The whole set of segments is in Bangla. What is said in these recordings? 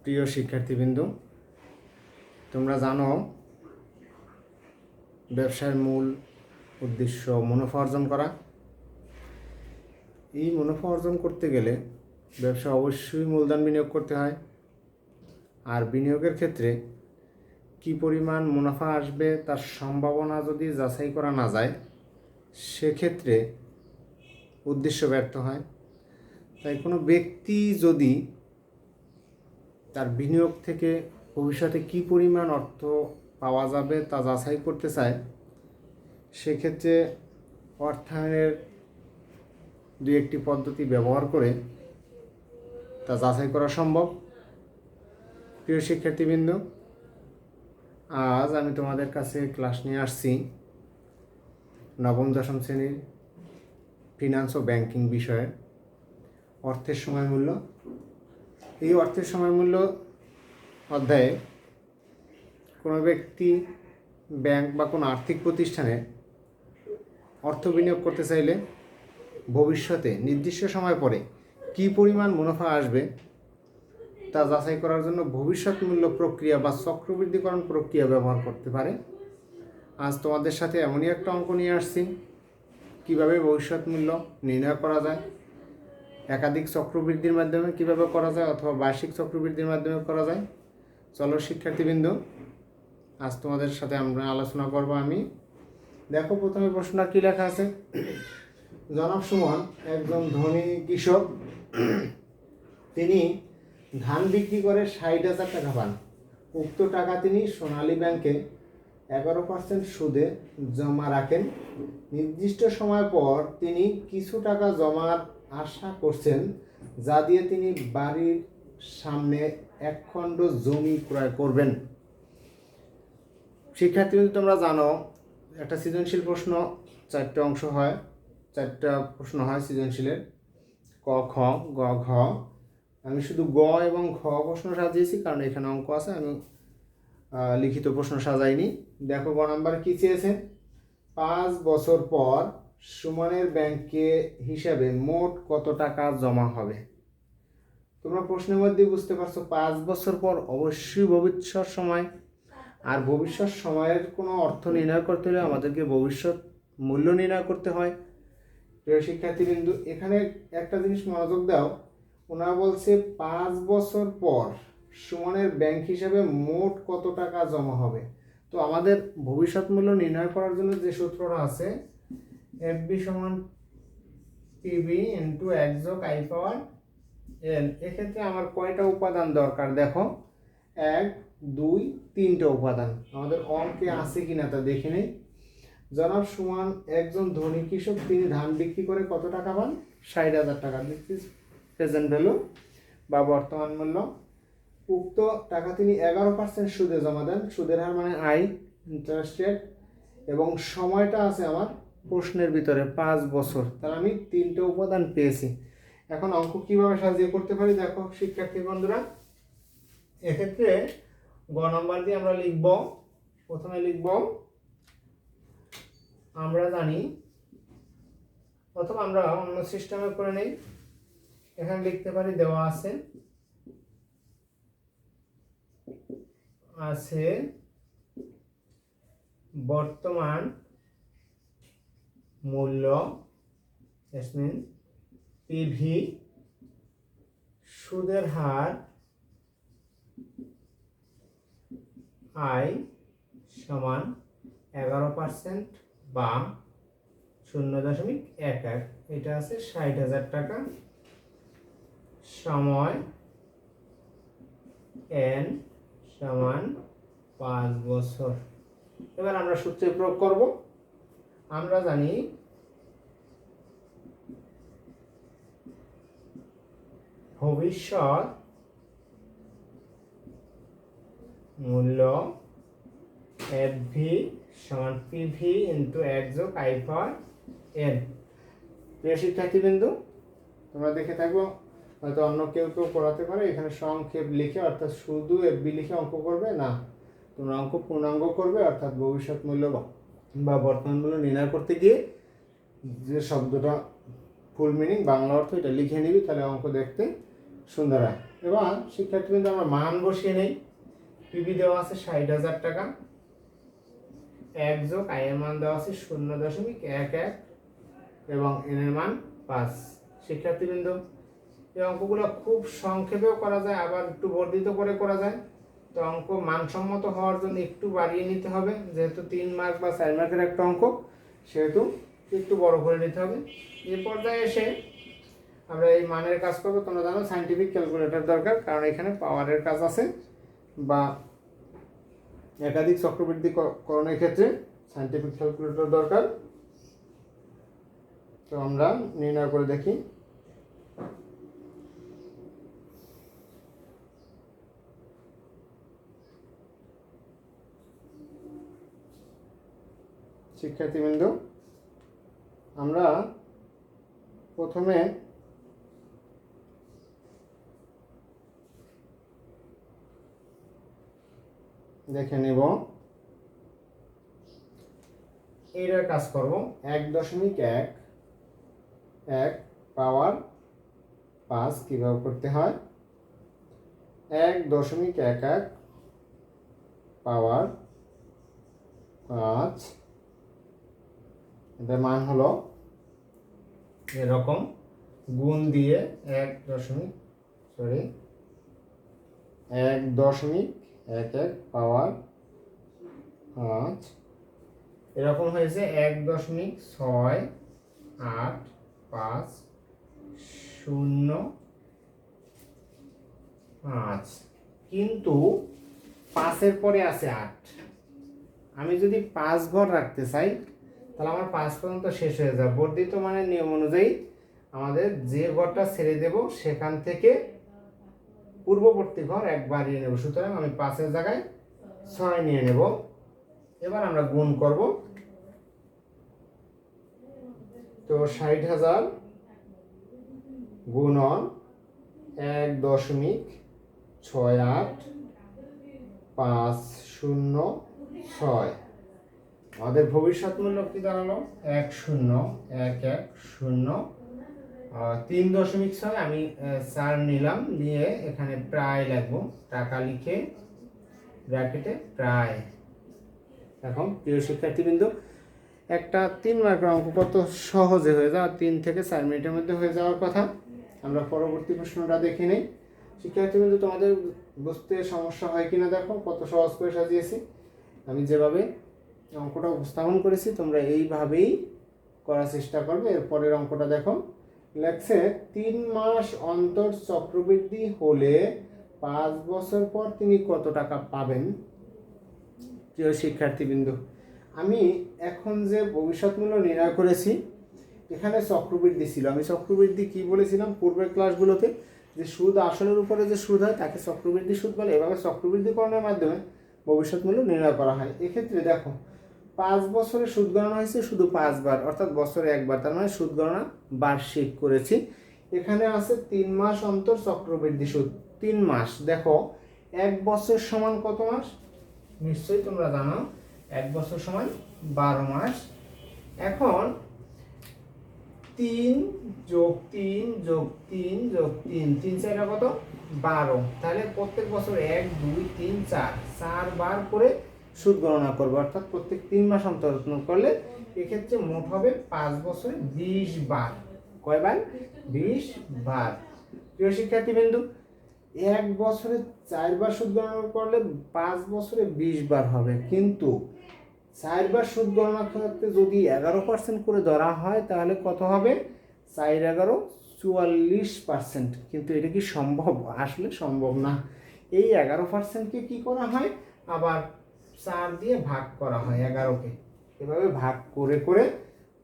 প্রিয় শিক্ষার্থীবৃন্দ, তোমরা জানো ব্যবসার মূল উদ্দেশ্য মুনাফা অর্জন করা। এই মুনাফা অর্জন করতে গেলে ব্যবসা অবশ্যই মূলধন বিনিয়োগ করতে হয়। আর বিনিয়োগের ক্ষেত্রে কি পরিমাণ মুনাফা আসবে তার সম্ভাবনা যদি যাচাই করা না যায়, সেক্ষেত্রে উদ্দেশ্য ব্যর্থ হয়। তাই কোনো ব্যক্তি যদি তার বিনিয়োগ থেকে ভবিষ্যতে কী পরিমাণ অর্থ পাওয়া যাবে তা যাচাই করতে চায়, সেক্ষেত্রে অর্থায়নের দুই একটি পদ্ধতি ব্যবহার করে তা যাচাই করা সম্ভব। প্রিয় শিক্ষার্থীবৃন্দ, আজ আমি তোমাদের কাছে ক্লাস নিয়ে আসছি নবম দশম শ্রেণীর ফিনান্স ও ব্যাংকিং বিষয়ে অর্থের সময় মূল্য। এই অর্থের সময় মূল্য অধ্যায়ে কোনো ব্যক্তি ব্যাংক বা কোনো আর্থিক প্রতিষ্ঠানে অর্থ বিনিয়োগ করতে চাইলে ভবিষ্যতে নির্দিষ্ট সময় পরে কী পরিমাণ মুনাফা আসবে তা যাচাই করার জন্য ভবিষ্যৎ মূল্য প্রক্রিয়া বা চক্রবৃদ্ধিকরণ প্রক্রিয়া ব্যবহার করতে পারে। আজ তোমাদের সাথে এমনই একটা অঙ্ক নিয়ে আসছি, কীভাবে ভবিষ্যৎ মূল্য নির্ণয় করা যায়, একাধিক চক্রবৃদ্ধির মাধ্যমে কীভাবে করা যায় অথবা বার্ষিক চক্রবৃদ্ধির মাধ্যমে করা যায়। চলো শিক্ষার্থীবৃন্দ, আজ তোমাদের সাথে আমরা আলোচনা করব। আমি দেখো, প্রথমে প্রশ্নটা কী লেখা আছে। জনাব সুমন একজন ধনী কৃষক। তিনি ধান বিক্রি করে 60,000 টাকা পান। উক্ত টাকা তিনি সোনালী ব্যাংকে 11% সুদে জমা রাখেন। নির্দিষ্ট সময় পর তিনি কিছু টাকা জমার আশা করছেন, যা দিয়ে তিনি বাড়ির সামনে 1 খণ্ড জমি ক্রয় করবেন। শিক্ষার্থীবৃন্দ, তোমরা জানো একটা সৃজনশীল প্রশ্ন 4টে অংশ হয়, 4টা প্রশ্ন হয় সৃজনশীলের, ক, খ, গ, ঘ। আমি শুধু গ এবং ঘ প্রশ্ন সাজিয়েছি কারণ এখানে অঙ্ক আছে, আমি লিখিত প্রশ্ন সাজাইনি। দেখো, গ নাম্বার কী চেয়েছেন। 5 বছর পর সুমনের ব্যাংকে হিসাবে মোট কত টাকা জমা হবে। তোমরা প্রশ্নের মধ্যে বুঝতে পারছো 5 বছর পর অবশ্যই ভবিষ্যৎ সময়। আর ভবিষ্যৎ সময়ের কোনো অর্থ নির্ণয় করতে হলে আমাদেরকে ভবিষ্যৎ মূল্য নির্ণয় করতে হয়। প্রিয় শিক্ষার্থীবৃন্দু, এখানে একটা জিনিস মনোযোগ দাও। ওনারা বলছে 5 বছর পর সুমনের ব্যাংক হিসাবে মোট কত টাকা জমা হবে। তো আমাদের ভবিষ্যৎ মূল্য নির্ণয় করার জন্য যে সূত্রটা আছে, এফবি সমান পিবি ইন্টু এক যোগ আই পাওয়ার এন। এক্ষেত্রে আমার কয়টা উপাদান দরকার দেখো, 1, 2, 3টে উপাদান। আমাদের অঙ্কে আছে কিনা তা দেখে নেই। জনাব সুমন একজন ধনী কৃষক। তিনি ধান বিক্রি করে কত টাকা পান? 60,000 টাকা। দিস ইজ প্রেজেন্ট ভ্যালু বা বর্তমান মূল্য। উক্ত টাকা তিনি 11% সুদে জমা দেন। সুদের হার মানে আই, ইন্টারেস্ট রেট। এবং সময়টা আছে আমার প্রশ্নের ভিতরে 5 বছর। তাহলে আমি 3টে উপাদান পেয়েছি। এখন অঙ্ক কীভাবে সাজিয়ে করতে পারি দেখো শিক্ষার্থী বন্ধুরা। এক্ষেত্রে গ নাম্বার দিয়ে আমরা লিখব, প্রথমে লিখব আমরা জানি, অথবা আমরা অন্য সিস্টেমে করে নেই। এখানে লিখতে পারি দেওয়া আছে বর্তমান মূল্য পিভি, সুদের হার আই সমান 11% বা 0.11। এটা আছে 60,000 টাকা। সময় এন সমান 5 বছর। এবার আমরা সূত্রে প্রয়োগ করব। আমরা জানি ভবিষ্যৎ মূল্য এফভি সমান পিভি ইন্টু এক যোগ আই পাওয়ার এন। প্রিয় শিক্ষার্থীবৃন্দু, তোমরা দেখে থাকবো, হয়তো অন্য কেউ পড়াতে পারে। এখানে সংক্ষেপ লিখে অর্থাৎ শুধু এফবি লিখে অঙ্ক করবে না, তোমরা অঙ্ক পূর্ণাঙ্গ করবে। অর্থাৎ ভবিষ্যৎ মূল্য বা বর্তমান মূল্য নির্ণয় করতে গিয়ে যে শব্দটা ফুল মিনিং বাংলা অর্থ এটা লিখে নিবি, তাহলে অঙ্ক দেখতে সুন্দর হয়। এবার শিক্ষার্থীবৃন্দ আমরা মান বসিয়ে নেই। পিবি দেওয়া আছে 60,000 টাকা, 1 যোগ আই এর মান দেওয়া আছে 0.11 এবং এন এর মান 5। শিক্ষার্থীবৃন্দ এই অঙ্কগুলো খুব সংক্ষেপেও করা যায়, আবার একটু বর্ধিত করে করা যায়। তো অঙ্ক মানসম্মত হওয়ার জন্য একটু বাড়িয়ে নিতে হবে, যেহেতু 3 মার্ক বা 4 মার্কের একটা অঙ্ক, সেহেতু একটু বড় করে নিতে হবে। এই পর্যায়ে এসে আমরা এই মানের কাজ করবো। তোমরা জানো সাইন্টিফিক ক্যালকুলেটর দরকার, কারণ এখানে পাওয়ারের কাজ আছে বা একাধিক চক্রবৃদ্ধি করণের ক্ষেত্রে সাইন্টিফিক ক্যালকুলেটর দরকার। তো আমরা নির্ণয় করে দেখি। শিক্ষার্থীবৃন্দ আমরা প্রথমে দেখে নেব এটার কাজ করব। 1.11 পাওয়ার 5 কিভাবে করতে হয়। 1.11 পাওয়ার 5 এটার মান হলো এরকম, গুণ দিয়ে 1.11 পাওয়ার 5 এরকম হয়েছে 1.6850৫। কিন্তু 5-এর পরে আছে 8। আমি যদি 5 ঘর রাখতে চাই তাহলে আমার 5 পর্যন্ত শেষ হয়ে যাবে। বর্ধিত মানের নিয়ম অনুযায়ী আমাদের যে ঘরটা ছেড়ে দেব সেখান থেকে পূর্ববর্তী ঘর 1 বাড়িয়ে নেব। সুতরাং আমি 5-এর জায়গায় 6 নিয়ে নেব। এবার আমরা গুণ করব। তো 60,000 গুণন 1.685006। আমাদের ভবিষ্যৎ মূল্য কি দাঁড়ালো 10103.6। আমি 4 নিলাম, নিয়ে এখানে প্রায় লিখব, টাকা লিখে ব্র্যাকেটে প্রায়। এখন প্রিয় শিক্ষার্থীবৃন্দ একটা 3 মার্কের অঙ্ক কত সহজে হয়ে যায়, 3 থেকে 4 মিনিটের মধ্যে হয়ে যাওয়ার কথা। আমরা পরবর্তী প্রশ্নটা দেখে নেই। শিক্ষার্থীবৃন্দ তোমাদের বুঝতে সমস্যা হয় কিনা দেখো, কত সহজ করে সাজিয়েছি। আমি যেভাবে অঙ্কটা উপস্থাপন করেছি তোমরা এইভাবেই করার চেষ্টা করবে। এরপরের অঙ্কটা দেখো, লেখছে 3 মাস অন্তর চক্রবৃদ্ধি হলে 5 বছর পর তিনি কত টাকা পাবেন। প্রিয় শিক্ষার্থীবৃন্দ আমি এখন যে ভবিষ্যৎ মূল্য নির্ণয় করেছি এখানে চক্রবৃদ্ধি ছিল। আমি চক্রবৃদ্ধি কি বলেছিলাম পূর্বের ক্লাসগুলোতে, যে সুদ আসলের উপরে যে সুদ হয় তাকে চক্রবৃদ্ধি সুদ বলে। এভাবে চক্রবৃদ্ধিকরণের মাধ্যমে ভবিষ্যৎ মূল্য নির্ণয় করা হয়। এক্ষেত্রে দেখো 5 বছরে সুদ গণনা হয়েছে শুধু 5 বার, অর্থাৎ বছরে একবার, তার মানে সুদ গণনা বার্ষিক করেছি। এখানে আছে 3 মাস অন্তর চক্রবৃদ্ধি সুদ। 3 মাস, দেখো 1 বছর সমান কত মাস, নিশ্চয়ই তোমরা জানো 1 বছর সমান 12 মাস। এখন 3 যোগ 3 যোগ 3 যোগ 3, 3 4 কত 12। তাহলে প্রত্যেক বছর 1 2 3 4 বার করে সুদ গণনা করবো, অর্থাৎ প্রত্যেক 3 মাস অন্তর করলে এক্ষেত্রে মোট হবে 5 বছরে 20 বার। কয়বার 20 বার। প্রিয় শিক্ষার্থীবৃন্দ 1 বছরে 4 বার সুদ গণনা করলে 5 বছরে 20 বার হবে, কিন্তু 4 বার সুদ গণনা করতে যদি 11% করে ধরা হয় তাহলে কত হবে 4 11 44%। কিন্তু এটা কি সম্ভব? আসলে সম্ভব না। এই 11%কে কি করা হয়, আবার 4 দিয়ে ভাগ করা হয় 11কে। এভাবে ভাগ করে করে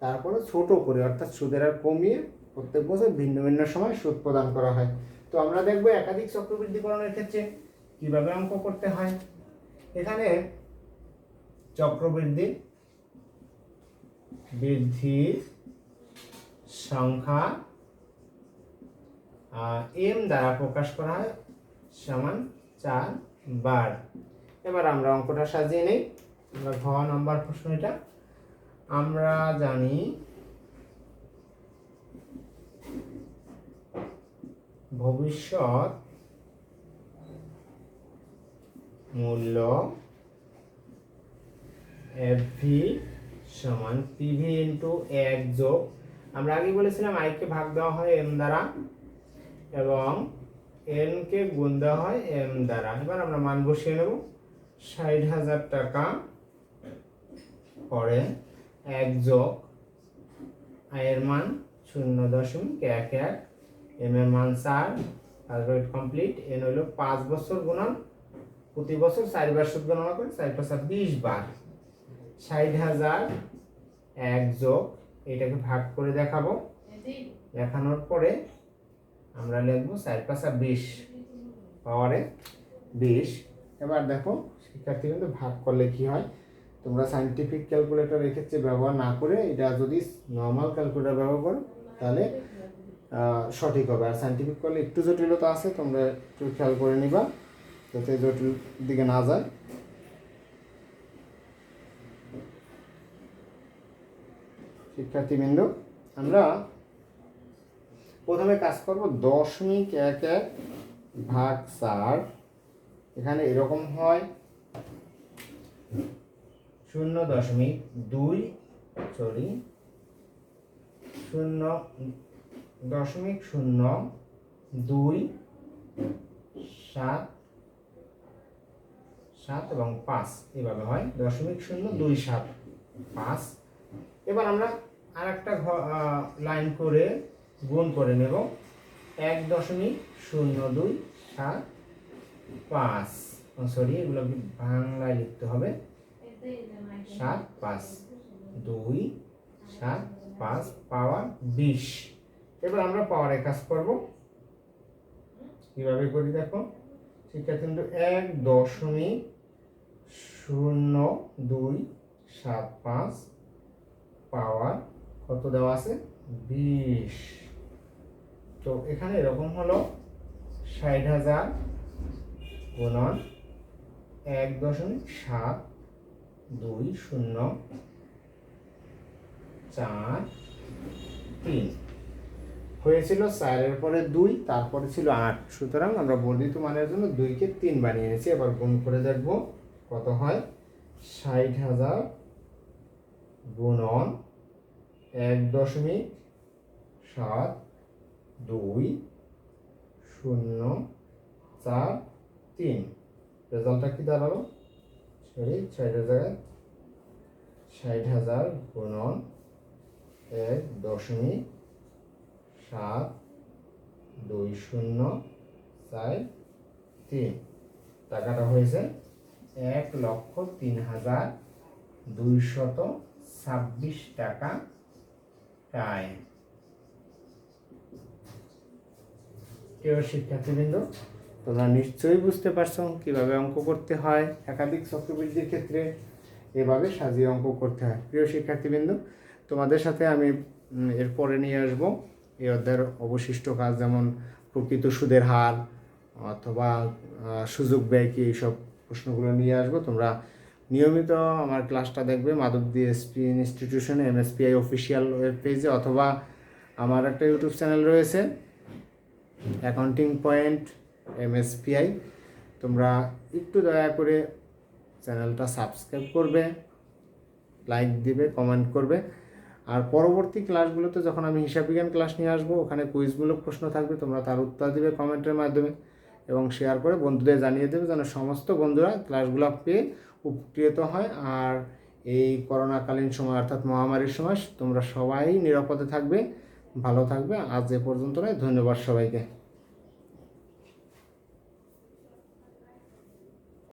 তারপরে ছোট করে, অর্থাৎ সুদের হার কমিয়ে প্রত্যেক বছর ভিন্ন ভিন্ন সময় সুদ প্রদান করা হয়। তো আমরা দেখব একাধিক চক্রবৃদ্ধিকরণের ক্ষেত্রে কিভাবে অঙ্ক করতে হয়। এখানে চক্রবৃদ্ধি বৃদ্ধির সংখ্যা m দ্বারা প্রকাশ করা হয় সমান 4 বার। এবার আমরা অঙ্কটা সাজিয়ে নেই। আমরা ঘ নম্বর প্রশ্ন, এটা আমরা জানি ভবিষ্যৎ মূল্য এফভি সমান পিভি ইন্টু 1 যোগ, আমরা আগে বলেছিলাম আই কে ভাগ দেওয়া হয় এম দ্বারা এবং এন কে গুণ দেওয়া হয় এম দ্বারা। এবার আমরা মান বসিয়ে নেব। 60,000 টাকা পরে 1 যোগ আয়ের মান 0.11, এম এর মান 4, ক্যালকুলেট কমপ্লিট। এন হলো 5 বছর গুণন প্রতি বছর 4 বার সুদ গণনা করে 4 × 5 = 20 বার। 60,000 1 যোগ এটাকে ভাগ করে দেখাবো, দেখানোর পরে আমরা লিখবো 4 × 5 = 20 পাওয়ারে 20। এবার দেখো শিক্ষার্থী কিন্তু ভাগ করলে কি হয়, তোমরা সায়েন্টিফিক ক্যালকুলেটর এক্ষেত্রে ব্যবহার না করে এটা যদি নর্মাল ক্যালকুলেটর ব্যবহার করো তাহলে সঠিক হবে। আর সায়েন্টিফিক করলে একটু জটিলতা আছে, তোমরা একটু খেয়াল করে নিবা যাতে জটিল দিকে না যায়। শিক্ষার্থীবৃন্দ, আমরা প্রথমে কাজ করব 0.11 ভাগ 4। এখানে এরকম হয় 0.2 সরি 0.027 এবং 5 এভাবে হয় 0.0275। এবার আমরা আরেকটা লাইন করে গুণ করে নেব 1.0275, সরি এগুলো বাংলায় লিখতে হবে 75 2 7 5 পাওয়ার 20। এবার আমরা পাওয়ারে কাজ করব, কিভাবে করি দেখো শিক্ষার্থী, 1.0275 পাওয়ার কত দেওয়া আছে 20। তো এখানে এরকম হলো 60,000 গুণন 1.720443 হয়েছিল। 4 এর পরে 2, তারপরে ছিল 8, সুতরাং আমরা বর্ধিত মানের জন্য 2 কে 3 বানিয়ে নিয়েছি। এবার গুণ করে দেখব কত হয়। 60,000 গুণন 1.720443, রেজাল্টটা কি দাঁড়ালো, সরি 60,000 গুণন 1.720443, টাকাটা হয়েছে 1,03,226 টাকা প্রায়। প্রিয় শিক্ষার্থীবৃন্দ, তোমরা নিশ্চয়ই বুঝতে পারছো কিভাবে অঙ্ক করতে হয়। একাধিক চক্রবৃদ্ধির ক্ষেত্রে এভাবে সাজিয়ে অঙ্ক করতে হয়। প্রিয় শিক্ষার্থীবৃন্দ, তোমাদের সাথে আমি এরপরে নিয়ে আসব এই অধ্যায়ের অবশিষ্ট কাজ, যেমন প্রকৃত সুদের হার অথবা সুযোগ ব্যয় কি, এইসব প্রশ্নগুলো নিয়ে আসবো। তোমরা নিয়মিত আমার ক্লাসটা দেখবে মাধবদী এসপি ইনস্টিটিউশনে এমএসপিআই অফিসিয়াল ওয়েব পেজে, অথবা আমার একটা ইউটিউব চ্যানেল রয়েছে অ্যাকাউন্টিং পয়েন্ট এমএসপিআই। তোমরা একটু দয়া করে চ্যানেলটা সাবস্ক্রাইব করবে, লাইক দিবে, কমেন্ট করবে। আর পরবর্তী ক্লাসগুলোতে যখন আমি হিসাব বিজ্ঞান ক্লাস নিয়ে আসবো, ওখানে কুইজমূলক প্রশ্ন থাকবে, তোমরা তার উত্তর দিবে কমেন্টের মাধ্যমে এবং শেয়ার করে বন্ধুদের জানিয়ে দেবে, যেন সমস্ত বন্ধুরা ক্লাসগুলো পেয়ে উপকৃত হয়। আর এই করোনাকালীন সময় অর্থাৎ মহামারীর সময় তোমরা সবাই নিরাপদে থাকবে, ভালো থাকবে। আজ এ পর্যন্ত নয়, ধন্যবাদ সবাইকে।